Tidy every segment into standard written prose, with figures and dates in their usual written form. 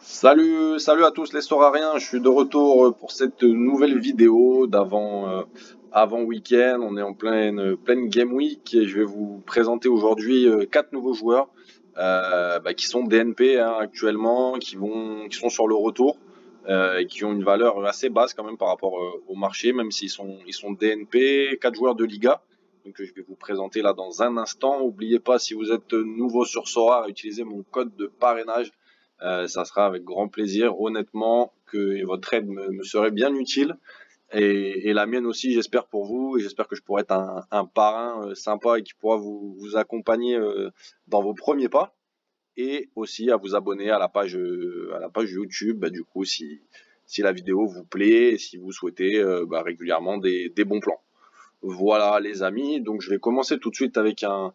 Salut à tous les Sorariens, je suis de retour pour cette nouvelle vidéo avant week-end. On est en pleine Game Week et je vais vous présenter aujourd'hui 4 nouveaux joueurs qui sont DNP actuellement, qui sont sur le retour et qui ont une valeur assez basse quand même par rapport au marché, même ils sont DNP, 4 joueurs de Liga. Donc je vais vous présenter là dans un instant. N'oubliez pas, si vous êtes nouveau sur Sora, utilisez mon code de parrainage. Ça sera avec grand plaisir. Honnêtement, que votre aide me serait bien utile et la mienne aussi, j'espère pour vous. Et j'espère que je pourrai être un parrain sympa et qui pourra vous accompagner dans vos premiers pas. Et aussi à vous abonner à la page YouTube. Du coup, si la vidéo vous plaît et si vous souhaitez régulièrement des bons plans. Voilà les amis, donc je vais commencer tout de suite avec un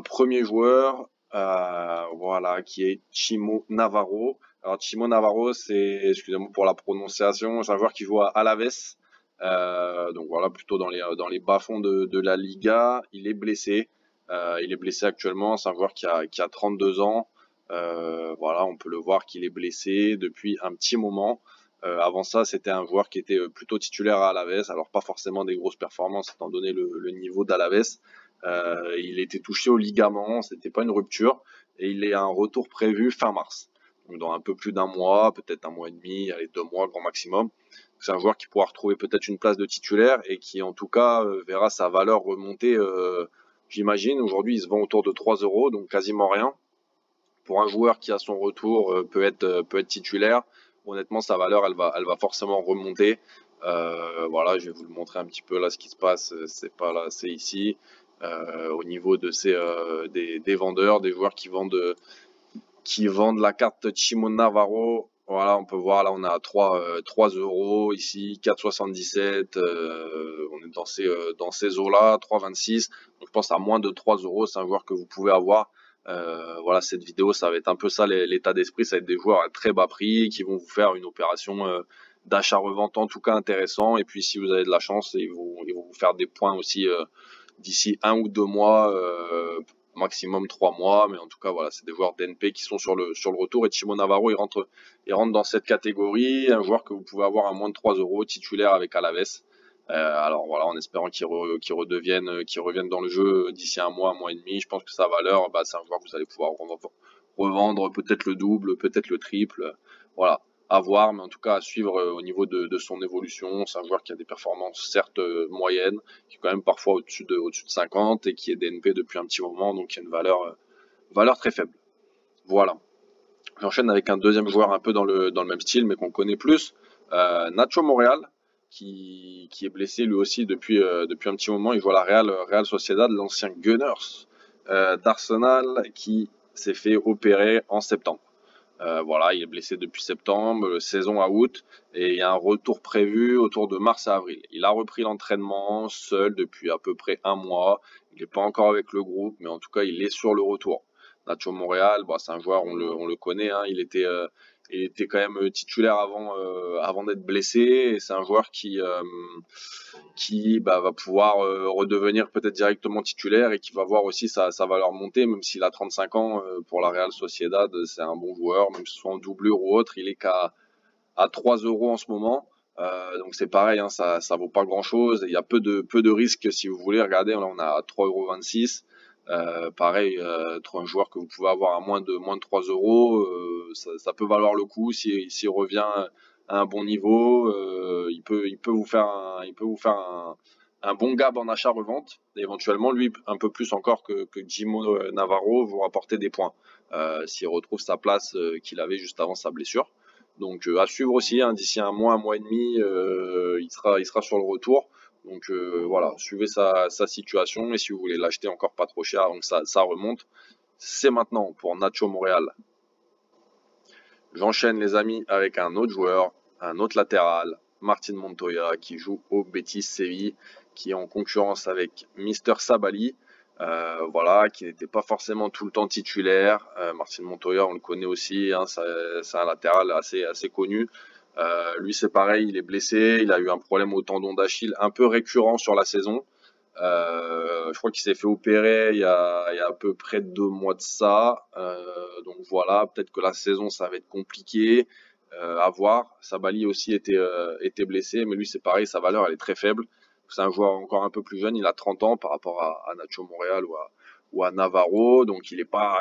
premier joueur, voilà, qui est Chimo Navarro. Alors Chimo Navarro, c'est, excusez-moi pour la prononciation, c'est un joueur qui joue à Alaves, donc voilà, plutôt dans les bas-fonds de la Liga. Il est blessé actuellement, c'est un joueur qui a 32 ans. Voilà, on peut le voir qu'il est blessé depuis un petit moment. Avant ça, c'était un joueur qui était plutôt titulaire à Alaves, alors pas forcément des grosses performances étant donné le niveau d'Alaves. Il était touché au ligament, c'était pas une rupture, et il est un retour prévu fin mars. Donc dans un peu plus d'un mois, peut-être un mois et demi, allez 2 mois grand maximum. C'est un joueur qui pourra retrouver peut-être une place de titulaire et qui en tout cas verra sa valeur remonter. J'imagine aujourd'hui il se vend autour de 3 euros, donc quasiment rien. Pour un joueur qui à son retour peut être titulaire, honnêtement sa valeur elle va forcément remonter. Voilà, je vais vous le montrer un petit peu là ce qui se passe. C'est pas là, c'est ici. Au niveau de des vendeurs, des joueurs qui vendent la carte Chimo Navarro. Voilà, on peut voir là on est à 3 euros ici, 4,77. On est dans ces eaux-là, 3,26. Donc je pense à moins de 3 euros, c'est un joueur que vous pouvez avoir. Voilà, cette vidéo, ça va être un peu ça l'état d'esprit. Ça va être des joueurs à très bas prix qui vont vous faire une opération d'achat-revente en tout cas intéressant. Et puis si vous avez de la chance, ils vont vous faire des points aussi d'ici 1 ou 2 mois, maximum 3 mois. Mais en tout cas, voilà, c'est des joueurs d'NP qui sont sur le retour. Et Chimo Navarro, il rentre dans cette catégorie. Un joueur que vous pouvez avoir à moins de 3 euros, titulaire avec Alaves. Alors voilà, en espérant qu'il revienne dans le jeu d'ici un mois et demi. Je pense que sa valeur, c'est un joueur que vous allez pouvoir revendre peut-être le double, peut-être le triple. Voilà, à voir, mais en tout cas à suivre au niveau de son évolution. C'est un joueur qui a des performances certes moyennes, qui est quand même parfois au-dessus de 50 et qui est DNP depuis un petit moment, donc il y a une valeur très faible. Voilà. J'enchaîne avec un deuxième joueur un peu dans le même style, mais qu'on connaît plus, Nacho Monreal, qui est blessé lui aussi depuis un petit moment. Il joue à la Real Sociedad, l'ancien Gunners d'Arsenal, qui s'est fait opérer en septembre. Voilà, il est blessé depuis septembre, saison à août, et il y a un retour prévu autour de mars à avril. Il a repris l'entraînement seul depuis à peu près un mois. Il n'est pas encore avec le groupe, mais en tout cas, il est sur le retour. Nacho Monreal, c'est un joueur, on le connaît, hein, il était quand même titulaire avant d'être blessé, et c'est un joueur qui va pouvoir redevenir peut-être directement titulaire et qui va voir aussi sa valeur monter, même s'il a 35 ans pour la Real Sociedad, c'est un bon joueur, même si ce soit en doublure ou autre, il est à 3 euros en ce moment. Donc c'est pareil, hein, ça vaut pas grand chose. Il y a peu de risques si vous voulez. Regardez, là on a à 3,26 €. Pareil, un joueur que vous pouvez avoir à moins de 3 euros, ça peut valoir le coup s'il revient à un bon niveau. Il peut vous faire un bon gab en achat-revente. Et éventuellement, lui, un peu plus encore que Jimo Navarro, vous rapporter des points s'il retrouve sa place qu'il avait juste avant sa blessure. Donc à suivre aussi, hein, d'ici un mois et demi, il sera sur le retour. Donc voilà, suivez sa situation et si vous voulez l'acheter encore pas trop cher, donc ça remonte, c'est maintenant pour Nacho Monreal. J'enchaîne les amis avec un autre joueur, un autre latéral, Martin Montoya, qui joue au Betis Séville, qui est en concurrence avec Mister Sabali. Voilà, qui n'était pas forcément tout le temps titulaire. Martin Montoya, on le connaît aussi, hein, c'est un latéral assez connu. Lui, c'est pareil, il est blessé, il a eu un problème au tendon d'Achille un peu récurrent sur la saison. Je crois qu'il s'est fait opérer il y a à peu près 2 mois de ça. Donc voilà, peut-être que la saison ça va être compliqué. À voir. Sabali aussi était blessé, mais lui c'est pareil, sa valeur elle est très faible. C'est un joueur encore un peu plus jeune, il a 30 ans par rapport à Nacho Montréal ou à Navarro, donc il est pas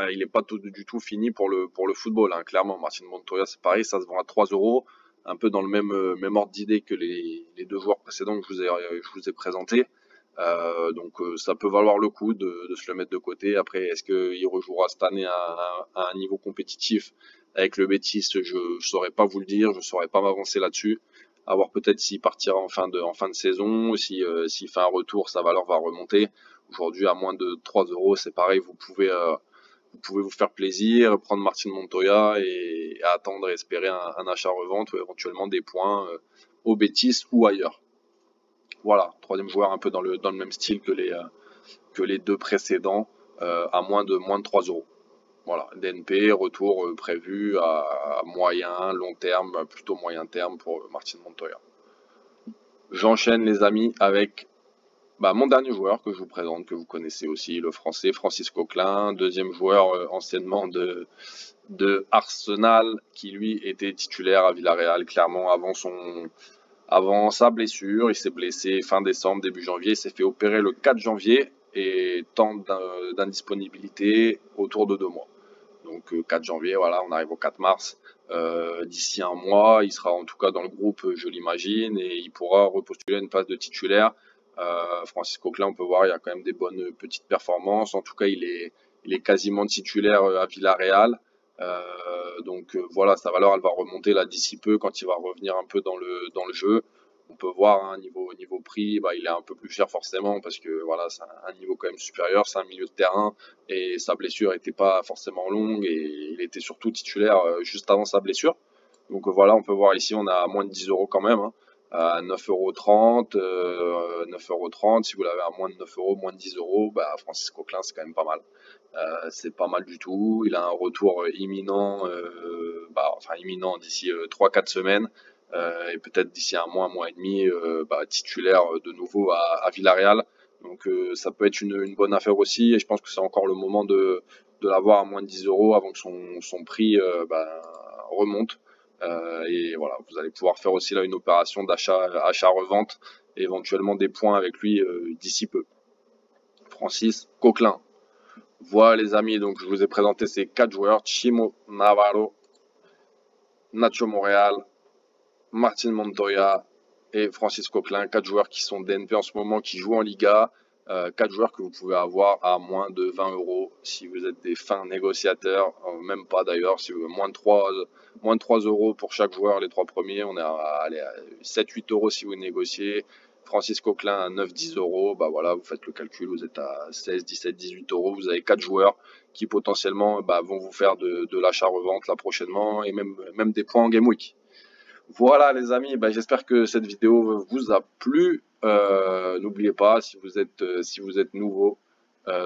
du tout fini pour le football, hein. Clairement, Martin Montoya c'est pareil, ça se vend à 3 euros, un peu dans le même ordre d'idée que les deux joueurs précédents que je vous ai présentés. Donc ça peut valoir le coup de se le mettre de côté. Après, est-ce qu'il rejouera cette année à un niveau compétitif avec le Betis? Je saurais pas vous le dire, je saurais pas m'avancer là-dessus. À voir peut-être s'il partira en fin de saison, s'il fait un retour, sa valeur va remonter. Aujourd'hui, à moins de 3 euros, c'est pareil, vous pouvez vous faire plaisir, prendre Martin Montoya et attendre et espérer un achat-revente ou éventuellement des points au Betis ou ailleurs. Voilà, troisième joueur un peu dans le même style que les deux précédents, à moins de 3 euros. Voilà, DNP, retour prévu à moyen, long terme, plutôt moyen terme pour Martin Montoya. J'enchaîne les amis avec mon dernier joueur que je vous présente, que vous connaissez aussi, le français Francis Coquelin, deuxième joueur anciennement de Arsenal, qui lui était titulaire à Villarreal, clairement avant sa blessure. Il s'est blessé fin décembre, début janvier, il s'est fait opérer le 4 janvier et temps d'indisponibilité autour de 2 mois. Donc 4 janvier, voilà, on arrive au 4 mars. D'ici un mois, il sera en tout cas dans le groupe, je l'imagine, et il pourra repostuler à une place de titulaire. Francis Coquelin, on peut voir, il y a quand même des bonnes petites performances. En tout cas, il est quasiment titulaire à Villarreal. Donc voilà, sa valeur, elle va remonter là d'ici peu quand il va revenir un peu dans le jeu. On peut voir un niveau prix, il est un peu plus cher forcément parce que voilà, c'est un niveau quand même supérieur, c'est un milieu de terrain et sa blessure n'était pas forcément longue et il était surtout titulaire juste avant sa blessure. Donc voilà, on peut voir ici, on a à moins de 10 euros quand même, hein, à 9,30 €, 9,30 €. Si vous l'avez à moins de 9 euros, moins de 10 euros, Francis Coquelin, c'est quand même pas mal. C'est pas mal du tout. Il a un retour imminent, enfin imminent d'ici 3-4 semaines. Et peut-être d'ici un mois et demi, titulaire de nouveau à Villarreal. Donc ça peut être une bonne affaire aussi. Et je pense que c'est encore le moment de l'avoir à moins de 10 euros avant que son prix remonte. Et voilà, vous allez pouvoir faire aussi là une opération d'achat-revente et éventuellement des points avec lui d'ici peu. Francis Coquelin. Voilà les amis, donc je vous ai présenté ces 4 joueurs, Chimo Navarro, Nacho Montréal, Martin Montoya et Francis Coquelin, 4 joueurs qui sont DNP en ce moment, qui jouent en Liga, 4 joueurs que vous pouvez avoir à moins de 20 euros si vous êtes des fins négociateurs, même pas d'ailleurs, si vous moins de 3 euros pour chaque joueur, les 3 premiers, on est à 7-8 euros si vous négociez. Francis Coquelin à 9-10 euros, voilà, vous faites le calcul, vous êtes à 16, 17, 18 euros, vous avez 4 joueurs qui potentiellement vont vous faire de l'achat-revente là prochainement et même des points en Game Week. Voilà les amis, j'espère que cette vidéo vous a plu. N'oubliez pas, si vous êtes nouveau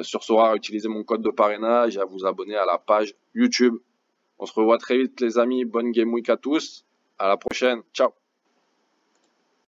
sur Sora, utilisez mon code de parrainage et à vous abonner à la page YouTube. On se revoit très vite les amis, bonne Game Week à tous, à la prochaine, ciao.